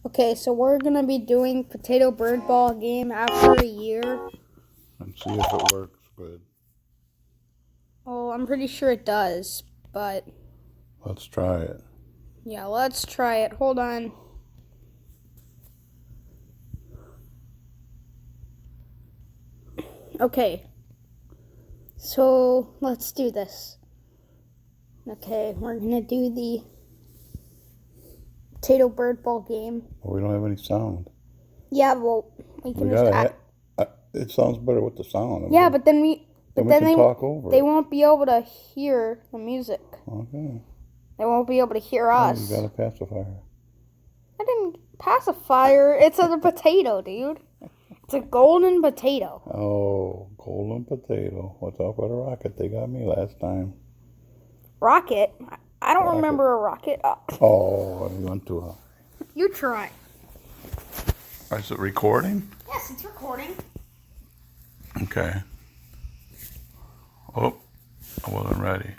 Okay, so we're gonna be doing potato bird ball game after a year. And see if it works good. Oh, I'm pretty sure it does, but Let's try it. yeah, let's try it. Hold on. Okay, so let's do this. Okay, we're gonna do the potato bird ball game. But we don't have any sound. Yeah, well, we can We just gotta it sounds better with the sound. yeah, but then we can talk over they it. won't be able to hear the music. Okay. They won't be able to hear Oh, us. you got a pacifier. I didn't pacifier. It's a potato, dude. It's a golden potato. Oh, golden potato. What's up with a rocket? They got me last time. Rocket? I don't Rocket. remember a rocket. Oh, you went to a... You try. Is it recording? Yes, it's recording. Okay. Oh, I wasn't ready.